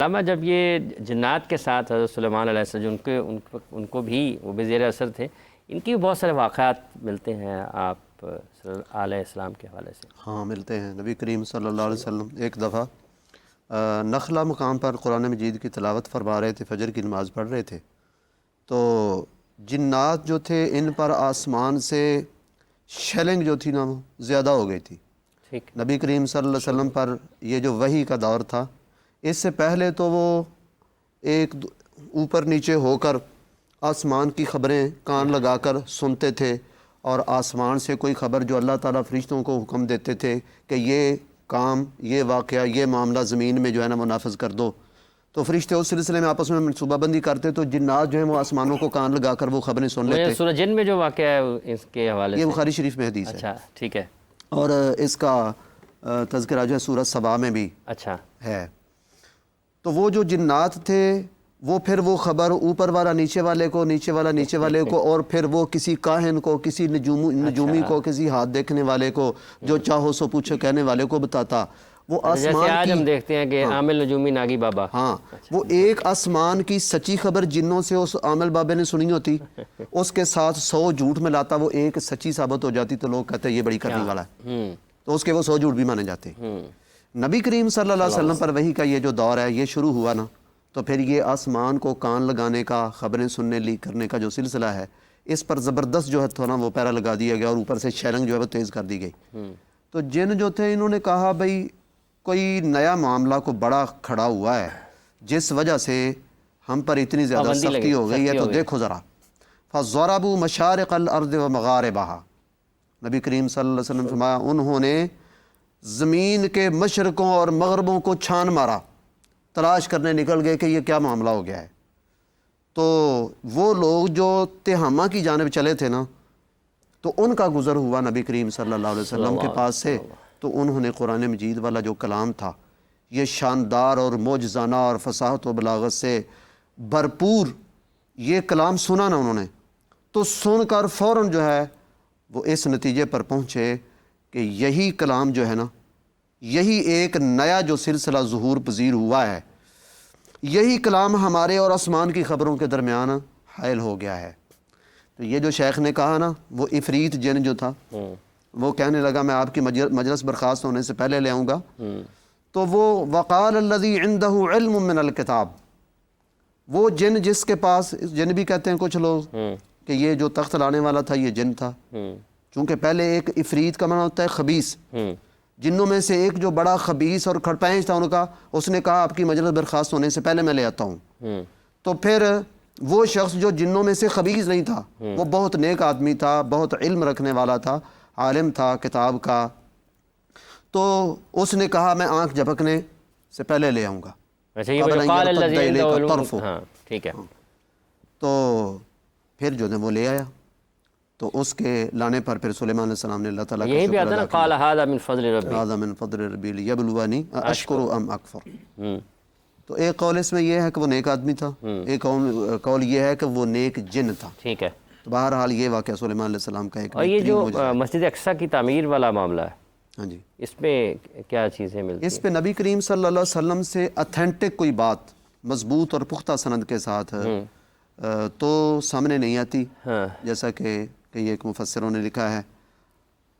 علامہ جب یہ جنات کے ساتھ حضرت سلیمان علیہ السلام ان کو بھی وہ بھی زیر اثر تھے، ان کی بہت سارے واقعات ملتے ہیں آپ علیہ السلام کے حوالے سے؟ ہاں ملتے ہیں۔ نبی کریم صلی اللہ علیہ وسلم ایک دفعہ نخلا مقام پر قرآن مجید کی تلاوت فرما رہے تھے، فجر کی نماز پڑھ رہے تھے، تو جنات جو تھے ان پر آسمان سے شیلنگ جو تھی نا وہ زیادہ ہو گئی تھی۔ ٹھیک، نبی کریم صلی اللہ علیہ وسلم پر یہ جو وحی کا دور تھا، اس سے پہلے تو وہ ایک اوپر نیچے ہو کر آسمان کی خبریں کان لگا کر سنتے تھے، اور آسمان سے کوئی خبر جو اللہ تعالیٰ فرشتوں کو حکم دیتے تھے کہ یہ کام، یہ واقعہ، یہ معاملہ زمین میں جو ہے نا وہ نافذ کر دو، تو فرشتے اس سلسلے میں آپس میں منصوبہ بندی کرتے، تو جنات جو ہیں وہ آسمانوں کو کان لگا کر وہ خبریں سن لیتے۔ سورہ جن میں جو واقعہ ہے اس کے حوالے سے یہ بخاری شریف میں حدیث ہے۔ اچھا ٹھیک ہے، اور اس کا تذکرہ جو ہے سورۃ سبا میں بھی اچھا ہے۔ تو وہ جو جنات تھے وہ پھر وہ خبر اوپر والا نیچے والے کو، نیچے والا نیچے والے کو، اور پھر وہ کسی کاہن کو، کسی نجومی کو، کسی ہاتھ دیکھنے والے کو، جو چاہو سو پوچھو کہنے والے کو بتاتا۔ وہ جیسے آسمان آج ہم کی، دیکھتے ہیں کہ عامل نجومی ناگی بابا، ہاں وہ ایک آسمان کی سچی خبر جنوں سے اس عامل بابے نے سنی ہوتی، اس کے ساتھ 100 جھوٹ میں لاتا، وہ ایک سچی ثابت ہو جاتی، تو لوگ کہتے ہیں یہ بڑی کرنے والا ہے، تو اس کے وہ 100 جھوٹ بھی مانے جاتے۔ نبی کریم صلی اللہ علیہ وسلم پر وحی کا یہ جو دور ہے یہ شروع ہوا نا، تو پھر یہ آسمان کو کان لگانے کا، خبریں سننے لی کرنے کا جو سلسلہ ہے، اس پر زبردست جو ہے تھوڑا وہ پیرا لگا دیا گیا، اور اوپر سے شیلنگ جو ہے وہ تیز کر دی گئی۔ تو جن جو تھے انہوں نے کہا بھئی کوئی نیا معاملہ کو بڑا کھڑا ہوا ہے جس وجہ سے ہم پر اتنی زیادہ سختی ہو گئی ہے، تو دیکھو ذرا۔ فَضَرَبُوا مَشَارِقَ الْأَرْضِ وَمَغَارِبَهَا، نبی کریم صلی اللہ علیہ وسلم فرمایا انہوں نے زمین کے مشرقوں اور مغربوں کو چھان مارا، تلاش کرنے نکل گئے کہ یہ کیا معاملہ ہو گیا ہے۔ تو وہ لوگ جو تہامہ کی جانب چلے تھے نا، تو ان کا گزر ہوا نبی کریم صلی اللہ علیہ وسلم کے پاس سے، تو انہوں نے قرآن مجید والا جو کلام تھا، یہ شاندار اور معجزانہ اور فصاحت و بلاغت سے بھرپور یہ کلام سنا نا انہوں نے، تو سن کر فوراً جو ہے وہ اس نتیجے پر پہنچے کہ یہی کلام جو ہے نا، یہی ایک نیا جو سلسلہ ظہور پذیر ہوا ہے، یہی کلام ہمارے اور آسمان کی خبروں کے درمیان حائل ہو گیا ہے۔ تو یہ جو شیخ نے کہا نا، وہ عفریت جن جو تھا، وہ کہنے لگا میں آپ کی مجلس برخاست ہونے سے پہلے لے آؤں گا، تو وہ وقال الذی عندہ علم من الکتاب، وہ جن جس کے پاس، جن بھی کہتے ہیں کچھ لوگ کہ یہ جو تخت لانے والا تھا یہ جن تھا، چونکہ پہلے ایک عفریت کا معنی ہوتا ہے خبیث، جنوں میں سے ایک جو بڑا خبیث اور کھڑپینچ تھا ان کا، اس نے کہا آپ کی مجلس برخاست ہونے سے پہلے میں لے آتا ہوں۔ تو پھر وہ شخص جو جنوں میں سے خبیث نہیں تھا، وہ بہت نیک آدمی تھا، بہت علم رکھنے والا تھا، عالم تھا کتاب کا، تو اس نے کہا میں آنکھ جھپکنے سے پہلے لے آؤں گا۔ اچھا یہ وہ قال الذی عنده علم، ہاں ٹھیک ہے۔ تو پھر جو ہے وہ لے آیا، تو اس کے لانے پر پھر سلیمان علیہ السلام نے اللہ تعالیٰ کا یہی بھی شکر آتا ہے نا، ادا کیا۔ قال هذا من فضل ربی، هذا من فضل ربی لیبلونی اشکر ام اکفر۔ تو ایک قول اس میں یہ ہے کہ وہ نیک آدمی تھا، ایک قول یہ ہے کہ وہ نیک جن تھا۔ ٹھیک ہے۔ تو بہرحال یہ واقعہ سلیمان علیہ السلام کا ایک اور یہ جو مسجد اقصیٰ کی تعمیر والا معاملہ ہے، ہاں جی، اس میں کیا چیزیں ملتی اس پہ نبی کریم صلی اللہ علیہ وسلم سے اتھینٹک کوئی بات مضبوط اور پختہ سند کے ساتھ تو سامنے نہیں آتی، جیسا کہ یہ ایک مفسروں نے لکھا ہے۔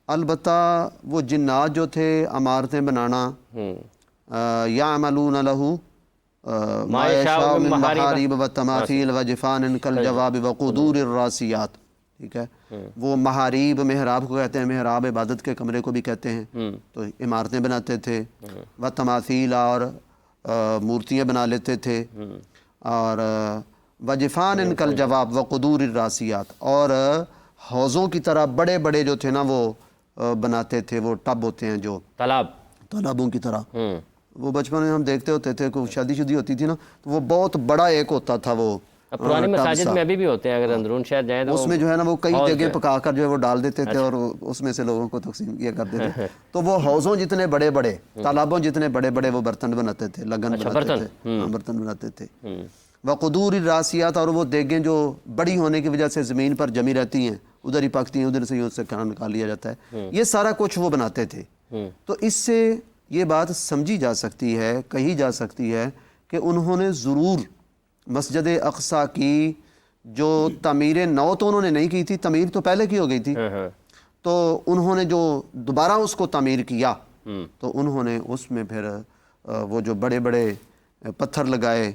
البتہ وہ جنات جو تھے عمارتیں بنانا، یعملون لہ ما یشاء من محارب و تماثیل و جفان کالجواب و قدور الراسیات، ٹھیک ہے، وہ محاریب، محراب کو کہتے ہیں، محراب عبادت کے کمرے کو بھی کہتے ہیں، تو عمارتیں بناتے تھے، و تماثیل اور مورتیاں بنا لیتے تھے، اور و جفان کالجواب و قدور الراسیات، اور حوضوں کی طرح بڑے بڑے جو تھے نا وہ بناتے تھے، وہ ٹب ہوتے ہیں جو تالابوں کی طرح، وہ بچپن میں ہم دیکھتے ہوتے تھے کہ شادی ہوتی تھی نا، تو وہ بہت بڑا ایک ہوتا تھا، وہ پرانی مساجد میں ابھی بھی ہوتے ہیں، اگر اندرون شہر جائیں تو اس میں جو ہے نا وہ کئی جگہ پکا کر جو ہے وہ ڈال دیتے تھے، اور اس میں سے لوگوں کو تقسیم کیا کرتے تھے۔ تو وہ حوضوں جتنے بڑے بڑے، تالابوں جتنے بڑے بڑے وہ برتن بناتے تھے، لگن بناتے تھے، برتن بناتے تھے، وقدور الراسیات، اور وہ دیگیں جو بڑی ہونے کی وجہ سے زمین پر جمی رہتی ہیں، ادھر ہی پکتی ہیں، ادھر سے اس سے کھانا نکال لیا جاتا ہے، یہ سارا کچھ وہ بناتے تھے۔ تو اس سے یہ بات سمجھی جا سکتی ہے، کہی جا سکتی ہے کہ انہوں نے ضرور مسجد اقصیٰ کی جو تعمیر نو تو انہوں نے نہیں کی تھی، تعمیر تو پہلے کی ہو گئی تھی، تو انہوں نے جو دوبارہ اس کو تعمیر کیا تو انہوں نے اس میں پھر وہ جو بڑے بڑے پتھر لگائے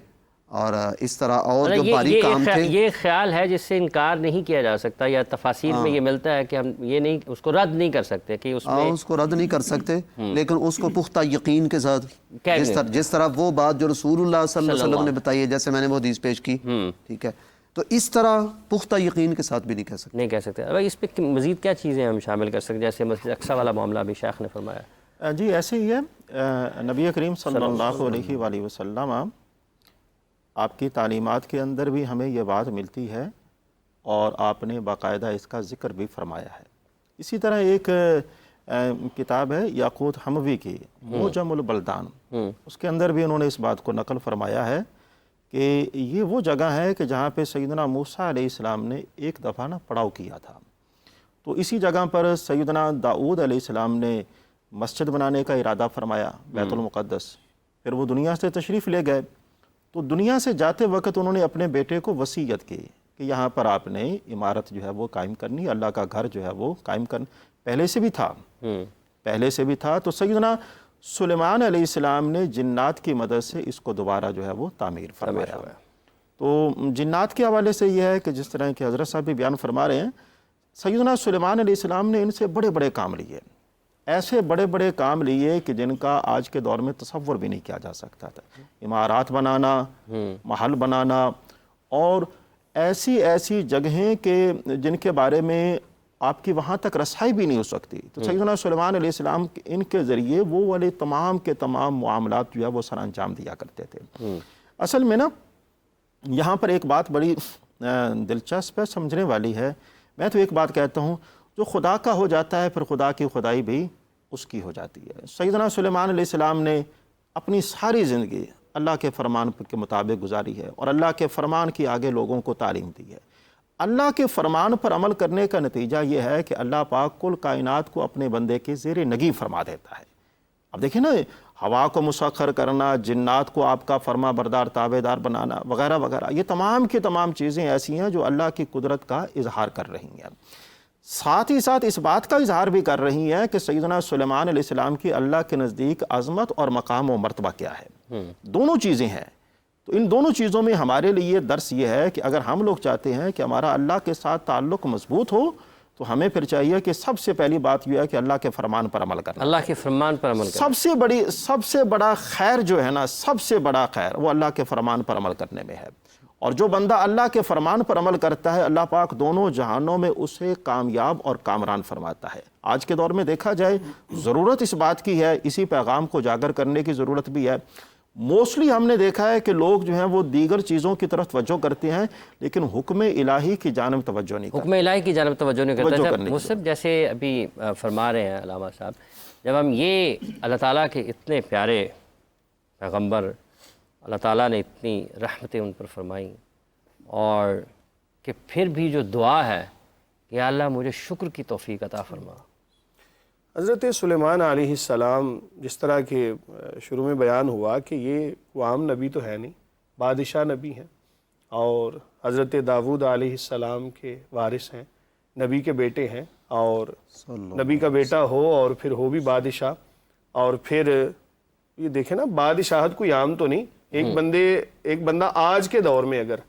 اور اس طرح اور جو باریک کام تھے. یہ خیال ہے جس سے انکار نہیں کیا جا سکتا، یا تفاسیر میں یہ ملتا ہے کہ ہم یہ نہیں اس کو رد نہیں کر سکتے کہ اس کو رد نہیں کر سکتے، لیکن اس کو پختہ یقین کے ساتھ جس طرح وہ بات جو رسول اللہ صلی اللہ علیہ وسلم نے بتائی ہے، جیسے میں نے وہ حدیث پیش کی، ٹھیک ہے، تو اس طرح پختہ یقین کے ساتھ بھی نہیں کہہ سکتے. اب اس پہ مزید کیا چیزیں ہم شامل کر سکتے، جیسے مسجد اقصیٰ والا معاملہ بھی شیخ نے فرمایا؟ جی ایسے ہی ہے، نبی کریم صلی اللہ علیہ وآلہ وسلم آپ کی تعلیمات کے اندر بھی ہمیں یہ بات ملتی ہے اور آپ نے باقاعدہ اس کا ذکر بھی فرمایا ہے. اسی طرح ایک کتاب ہے یاقوت حموی کی معجم البلدان، اس کے اندر بھی انہوں نے اس بات کو نقل فرمایا ہے کہ یہ وہ جگہ ہے کہ جہاں پہ سیدنا موسیٰ علیہ السلام نے ایک دفعہ پڑاؤ کیا تھا. تو اسی جگہ پر سیدنا داؤد علیہ السلام نے مسجد بنانے کا ارادہ فرمایا، بیت المقدس. پھر وہ دنیا سے تشریف لے گئے، تو دنیا سے جاتے وقت انہوں نے اپنے بیٹے کو وصیت کی کہ یہاں پر آپ نے عمارت جو ہے وہ قائم کرنی، اللہ کا گھر جو ہے وہ قائم کرنا. پہلے سے بھی تھا. تو سیدنا سلیمان علیہ السلام نے جنات کی مدد سے اس کو دوبارہ جو ہے وہ تعمیر فرمایا. تو جنات کے حوالے سے یہ ہے کہ جس طرح کہ حضرت صاحب بھی بیان فرما رہے ہیں، سیدنا سلیمان علیہ السلام نے ان سے بڑے بڑے کام لیے، ایسے بڑے بڑے کام لیے کہ جن کا آج کے دور میں تصور بھی نہیں کیا جا سکتا تھا. عمارات بنانا، محل بنانا، اور ایسی جگہیں کہ جن کے بارے میں آپ کی وہاں تک رسائی بھی نہیں ہو سکتی. تو سیدنا سلیمان علیہ السلام ان کے ذریعے وہ والے تمام کے تمام معاملات جو ہے وہ سر انجام دیا کرتے تھے. اصل میں یہاں پر ایک بات بڑی دلچسپ ہے، سمجھنے والی ہے. میں تو ایک بات کہتا ہوں، جو خدا کا ہو جاتا ہے پھر خدا کی خدائی بھی اس کی ہو جاتی ہے. سیدنا سلیمان علیہ السلام نے اپنی ساری زندگی اللہ کے فرمان کے مطابق گزاری ہے اور اللہ کے فرمان کی آگے لوگوں کو تعلیم دی ہے. اللہ کے فرمان پر عمل کرنے کا نتیجہ یہ ہے کہ اللہ پاک کل کائنات کو اپنے بندے کے زیر نگی فرما دیتا ہے. اب دیکھیں نا، ہوا کو مسخر کرنا، جنات کو آپ کا فرما بردار تابع دار بنانا وغیرہ وغیرہ، یہ تمام کی تمام چیزیں ایسی ہیں جو اللہ کی قدرت کا اظہار کر رہی ہیں. ساتھ ہی ساتھ اس بات کا اظہار بھی کر رہی ہیں کہ سیدنا سلیمان علیہ السلام کی اللہ کے نزدیک عظمت اور مقام و مرتبہ کیا ہے. دونوں چیزیں ہیں. تو ان دونوں چیزوں میں ہمارے لیے درس یہ ہے کہ اگر ہم لوگ چاہتے ہیں کہ ہمارا اللہ کے ساتھ تعلق مضبوط ہو تو ہمیں پھر چاہیے کہ سب سے پہلی بات یہ ہے کہ اللہ کے فرمان پر عمل کرنا. اللہ کے فرمان پر عمل کرنا سب سے بڑا خیر جو ہے نا، سب سے بڑا خیر وہ اللہ کے فرمان پر عمل کرنے میں ہے. اور جو بندہ اللہ کے فرمان پر عمل کرتا ہے، اللہ پاک دونوں جہانوں میں اسے کامیاب اور کامران فرماتا ہے. آج کے دور میں دیکھا جائے ضرورت اس بات کی ہے، اسی پیغام کو اجاگر کرنے کی ضرورت بھی ہے. موسٹلی ہم نے دیکھا ہے کہ لوگ جو ہیں وہ دیگر چیزوں کی طرف توجہ کرتے ہیں لیکن حکم الہی کی جانب توجہ نہیں کرتے. حکم الہی کی جانب توجہ نہیں کرتے. مصعب جیسے ابھی فرما رہے ہیں علامہ صاحب، جب ہم یہ اللہ تعالیٰ کے اتنے پیارے پیغمبر، اللہ تعالیٰ نے اتنی رحمتیں ان پر فرمائیں، اور کہ پھر بھی جو دعا ہے کہ اللہ مجھے شکر کی توفیق عطا فرما. حضرت سلیمان علیہ السلام، جس طرح کہ شروع میں بیان ہوا کہ یہ وہ عام نبی تو ہے نہیں، بادشاہ نبی ہیں، اور حضرت داؤد علیہ السلام کے وارث ہیں، نبی کے بیٹے ہیں، اور نبی کا بیٹا ہو اور پھر ہو بھی بادشاہ. اور پھر یہ دیکھیں نا، بادشاہت کوئی عام تو نہیں. ایک بندہ آج کے دور میں اگر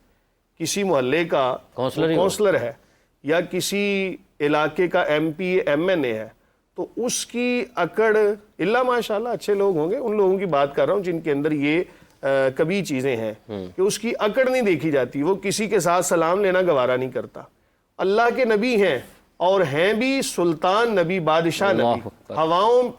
کسی محلے کا کونسلر ہے یا کسی علاقے کا ایم پی ایم این اے ہے تو اس کی اکڑ، اللہ ماشاءاللہ اچھے لوگ ہوں گے، ان لوگوں کی بات کر رہا ہوں جن کے اندر یہ کبھی چیزیں ہیں کہ اس کی اکڑ نہیں دیکھی جاتی. وہ کسی کے ساتھ سلام لینا گوارا نہیں کرتا. اللہ کے نبی ہیں اور ہیں بھی سلطان نبی، بادشاہ نبی. ہواؤں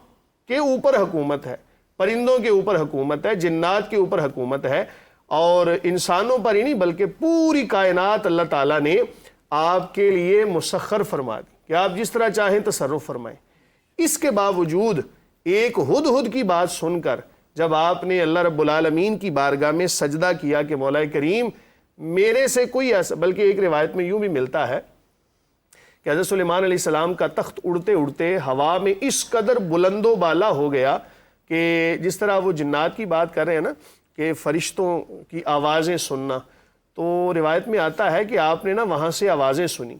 کے اوپر حکومت ہے، پرندوں کے اوپر حکومت ہے، جنات کے اوپر حکومت ہے، اور انسانوں پر ہی نہیں بلکہ پوری کائنات اللہ تعالیٰ نے آپ کے لیے مسخر فرما دی کہ آپ جس طرح چاہیں تصرف فرمائیں. اس کے باوجود ایک ہدہد کی بات سن کر جب آپ نے اللہ رب العالمین کی بارگاہ میں سجدہ کیا کہ مولا کریم میرے سے کوئی ایسا، بلکہ ایک روایت میں یوں بھی ملتا ہے کہ حضرت سلیمان علیہ السلام کا تخت اڑتے اڑتے ہوا میں اس قدر بلند و بالا ہو گیا کہ جس طرح وہ جنات کی بات کر رہے ہیں نا کہ فرشتوں کی آوازیں سننا، تو روایت میں آتا ہے کہ آپ نے نا وہاں سے آوازیں سنی،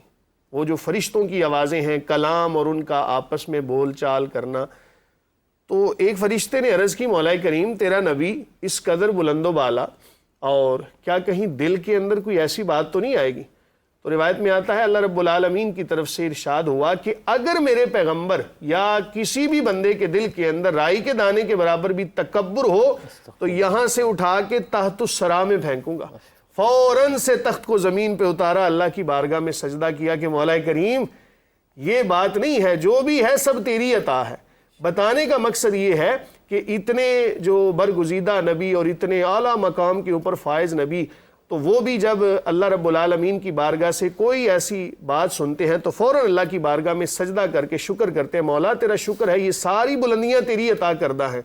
وہ جو فرشتوں کی آوازیں ہیں، کلام اور ان کا آپس میں بول چال کرنا. تو ایک فرشتے نے عرض کی مولا کریم تیرا نبی اس قدر بلند و بالا، اور کیا کہیں دل کے اندر کوئی ایسی بات تو نہیں آئے گی؟ تو روایت میں آتا ہے اللہ رب العالمین کی طرف سے ارشاد ہوا کہ اگر میرے پیغمبر یا کسی بھی بندے کے دل کے اندر رائی کے دانے کے برابر بھی تکبر ہو تو یہاں سے اٹھا کے تحت الثری میں پھینکوں گا. فوراً سے تخت کو زمین پہ اتارا، اللہ کی بارگاہ میں سجدہ کیا کہ مولا کریم یہ بات نہیں ہے، جو بھی ہے سب تیری عطا ہے. بتانے کا مقصد یہ ہے کہ اتنے جو برگزیدہ نبی اور اتنے اعلیٰ مقام کے اوپر فائز نبی، تو وہ بھی جب اللہ رب العالمین کی بارگاہ سے کوئی ایسی بات سنتے ہیں تو فوراً اللہ کی بارگاہ میں سجدہ کر کے شکر کرتے ہیں، مولا تیرا شکر ہے، یہ ساری بلندیاں تیری عطا کردہ ہیں.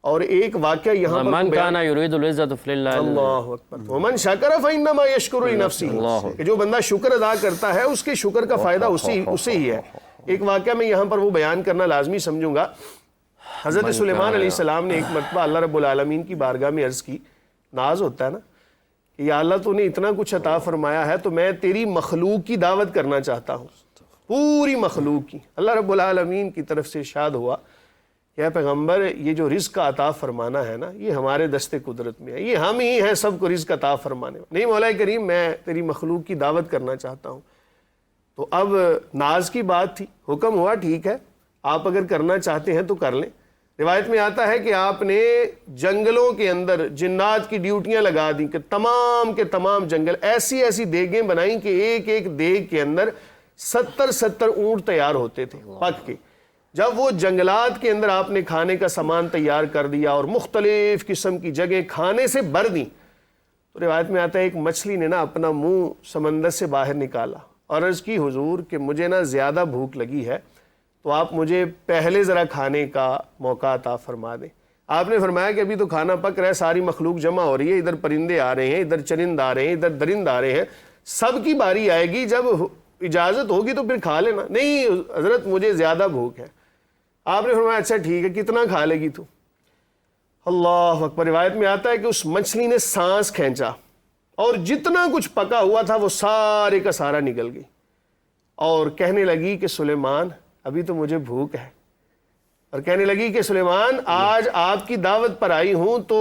اور ایک واقعہ یہاں پر من کان یرید العزت فللہ، اللہ اکبر، ومن شکر فانما یشکر لنفسہ، کہ جو بندہ شکر ادا کرتا ہے اس کے شکر کا فائدہ اسے ہی ہے. ایک واقعہ میں یہاں پر وہ بیان کرنا لازمی سمجھوں گا. حضرت سلیمان علیہ السلام نے ایک مرتبہ اللہ رب العالمین کی بارگاہ میں عرض کی، ناز ہوتا ہے نا کہ یا اللہ تو نے اتنا کچھ عطا فرمایا ہے تو میں تیری مخلوق کی دعوت کرنا چاہتا ہوں، پوری مخلوق کی. اللہ رب العالمین کی طرف سے ارشاد ہوا کہ اے پیغمبر یہ جو رزق کا عطا فرمانا ہے نا یہ ہمارے دست قدرت میں ہے، یہ ہم ہی ہیں سب کو رزق عطا فرمانے. نہیں مولا کریم میں تیری مخلوق کی دعوت کرنا چاہتا ہوں. تو اب ناز کی بات تھی، حکم ہوا ٹھیک ہے آپ اگر کرنا چاہتے ہیں تو کر لیں. روایت میں آتا ہے کہ آپ نے جنگلوں کے اندر جنات کی ڈیوٹیاں لگا دیں کہ تمام کے تمام جنگل ایسی ایسی دیگیں بنائیں کہ ایک ایک دیگ کے اندر 70 اونٹ تیار ہوتے تھے پک کے. جب وہ جنگلات کے اندر آپ نے کھانے کا سامان تیار کر دیا اور مختلف قسم کی جگہیں کھانے سے بھر دیں، تو روایت میں آتا ہے ایک مچھلی نے نا اپنا منہ سمندر سے باہر نکالا اور عرض کی حضور کہ مجھے نا زیادہ بھوک لگی ہے تو آپ مجھے پہلے ذرا کھانے کا موقع عطا فرما دیں. آپ نے فرمایا کہ ابھی تو کھانا پک رہا ہے، ساری مخلوق جمع ہو رہی ہے، ادھر پرندے آ رہے ہیں، ادھر چرند آ رہے ہیں، ادھر درند آ رہے ہیں، سب کی باری آئے گی، جب اجازت ہوگی تو پھر کھا لینا. نہیں حضرت مجھے زیادہ بھوک ہے. آپ نے فرمایا اچھا ٹھیک ہے، کتنا کھا لے گی تو؟ اللہ اکبر. روایت میں آتا ہے کہ اس مچھلی نے سانس کھینچا اور جتنا کچھ پکا ہوا تھا وہ سارے کا سارا نکل گئی اور کہنے لگی کہ سلیمان ابھی تو مجھے بھوک ہے، اور کہنے لگی کہ سلیمان آج آپ کی دعوت پر آئی ہوں تو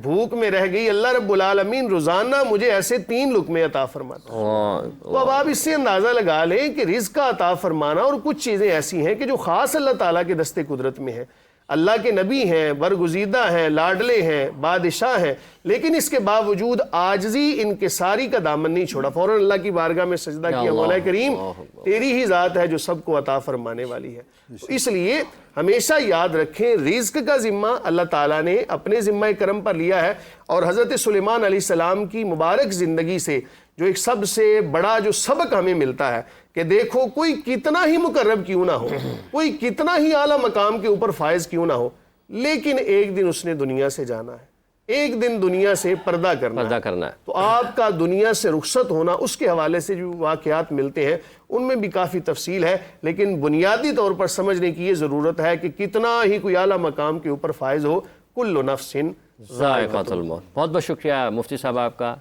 بھوک میں رہ گئی، اللہ رب العالمین روزانہ مجھے ایسے 3 لقمے عطا فرماتا ہے. تو اب آپ اس سے اندازہ لگا لیں کہ رزق کا عطا فرمانا اور کچھ چیزیں ایسی ہیں کہ جو خاص اللہ تعالیٰ کے دست قدرت میں ہیں. اللہ کے نبی ہیں، برگزیدہ ہیں، لاڈلے ہیں، بادشاہ ہیں، لیکن اس کے باوجود عاجزی انکساری کا دامن نہیں چھوڑا. فوراً اللہ کی بارگاہ میں سجدہ کیا، مولا کریم تیری ہی ذات ہے جو سب کو عطا فرمانے والی ہے. اس لیے ہمیشہ یاد رکھیں رزق کا ذمہ اللہ تعالیٰ نے اپنے ذمہ کرم پر لیا ہے. اور حضرت سلیمان علیہ السلام کی مبارک زندگی سے جو ایک سب سے بڑا جو سبق ہمیں ملتا ہے کہ دیکھو کوئی کتنا ہی مقرب کیوں نہ ہو، کوئی کتنا ہی اعلیٰ مقام کے اوپر فائز کیوں نہ ہو، لیکن ایک دن اس نے دنیا سے جانا ہے، ایک دن دنیا سے پردہ کرنا ہے. تو آپ کا دنیا سے رخصت ہونا، اس کے حوالے سے جو واقعات ملتے ہیں ان میں بھی کافی تفصیل ہے، لیکن بنیادی طور پر سمجھنے کی یہ ضرورت ہے کہ کتنا ہی کوئی اعلیٰ مقام کے اوپر فائز ہو، کل نفس ذائقۃ الموت. بہت بہت شکریہ مفتی صاحب آپ کا.